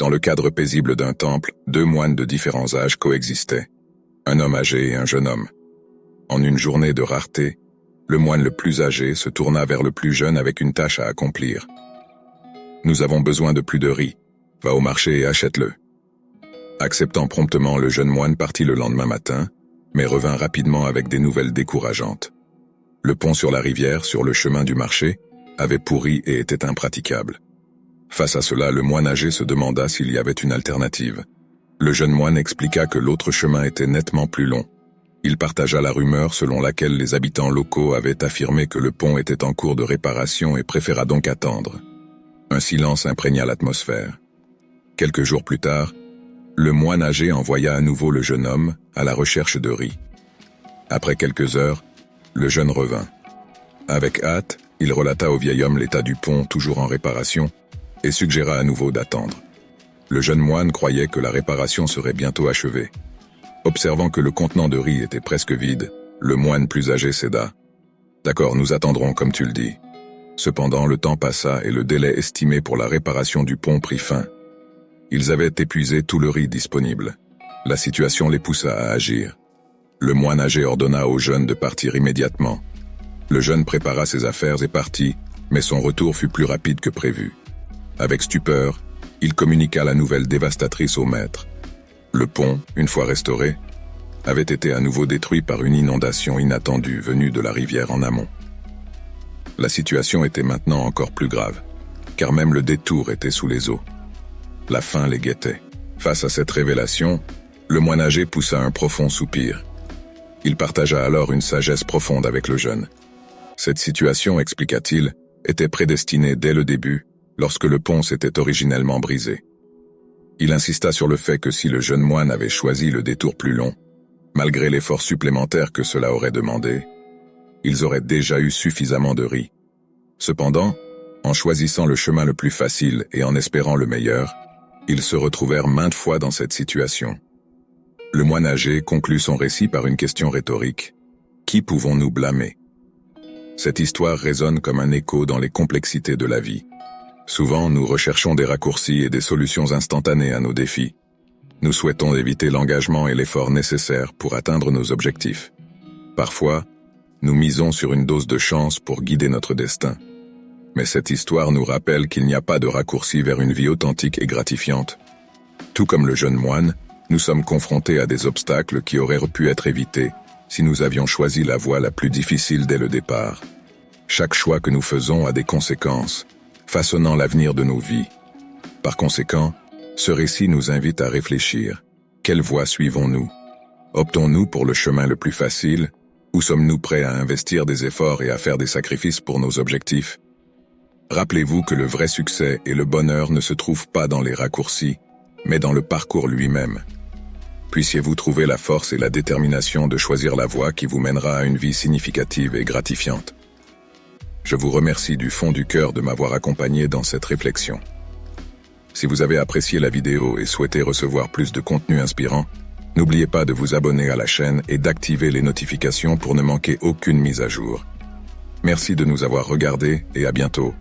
Dans le cadre paisible d'un temple, deux moines de différents âges coexistaient. Un homme âgé et un jeune homme. En une journée de rareté, le moine le plus âgé se tourna vers le plus jeune avec une tâche à accomplir. « Nous avons besoin de plus de riz. Va au marché et achète-le. » Acceptant promptement, le jeune moine partit le lendemain matin, mais revint rapidement avec des nouvelles décourageantes. Le pont sur la rivière, sur le chemin du marché, avait pourri et était impraticable. Face à cela, le moine âgé se demanda s'il y avait une alternative. Le jeune moine expliqua que l'autre chemin était nettement plus long. Il partagea la rumeur selon laquelle les habitants locaux avaient affirmé que le pont était en cours de réparation et préféra donc attendre. Un silence imprégna l'atmosphère. Quelques jours plus tard, le moine âgé envoya à nouveau le jeune homme à la recherche de riz. Après quelques heures, le jeune revint. Avec hâte, il relata au vieil homme l'état du pont toujours en réparation et suggéra à nouveau d'attendre. Le jeune moine croyait que la réparation serait bientôt achevée. Observant que le contenant de riz était presque vide, le moine plus âgé céda. « D'accord, nous attendrons comme tu le dis. » Cependant, le temps passa et le délai estimé pour la réparation du pont prit fin. Ils avaient épuisé tout le riz disponible. La situation les poussa à agir. Le moine âgé ordonna au jeune de partir immédiatement. Le jeune prépara ses affaires et partit, mais son retour fut plus rapide que prévu. Avec stupeur, il communiqua la nouvelle dévastatrice au maître. Le pont, une fois restauré, avait été à nouveau détruit par une inondation inattendue venue de la rivière en amont. La situation était maintenant encore plus grave, car même le détour était sous les eaux. La faim les guettait. Face à cette révélation, le moine âgé poussa un profond soupir. Il partagea alors une sagesse profonde avec le jeune. Cette situation, expliqua-t-il, était prédestinée dès le début, lorsque le pont s'était originellement brisé. Il insista sur le fait que si le jeune moine avait choisi le détour plus long, malgré l'effort supplémentaire que cela aurait demandé, ils auraient déjà eu suffisamment de riz. Cependant, en choisissant le chemin le plus facile et en espérant le meilleur, ils se retrouvèrent maintes fois dans cette situation. Le moine âgé conclut son récit par une question rhétorique. Qui pouvons-nous blâmer? Cette histoire résonne comme un écho dans les complexités de la vie. Souvent, nous recherchons des raccourcis et des solutions instantanées à nos défis. Nous souhaitons éviter l'engagement et l'effort nécessaires pour atteindre nos objectifs. Parfois, nous misons sur une dose de chance pour guider notre destin. Mais cette histoire nous rappelle qu'il n'y a pas de raccourci vers une vie authentique et gratifiante. Tout comme le jeune moine, nous sommes confrontés à des obstacles qui auraient pu être évités si nous avions choisi la voie la plus difficile dès le départ. Chaque choix que nous faisons a des conséquences, façonnant l'avenir de nos vies. Par conséquent, ce récit nous invite à réfléchir. Quelle voie suivons-nous? Optons-nous pour le chemin le plus facile, ou sommes-nous prêts à investir des efforts et à faire des sacrifices pour nos objectifs? Rappelez-vous que le vrai succès et le bonheur ne se trouvent pas dans les raccourcis, mais dans le parcours lui-même. Puissiez-vous trouver la force et la détermination de choisir la voie qui vous mènera à une vie significative et gratifiante. Je vous remercie du fond du cœur de m'avoir accompagné dans cette réflexion. Si vous avez apprécié la vidéo et souhaitez recevoir plus de contenu inspirant, n'oubliez pas de vous abonner à la chaîne et d'activer les notifications pour ne manquer aucune mise à jour. Merci de nous avoir regardés et à bientôt.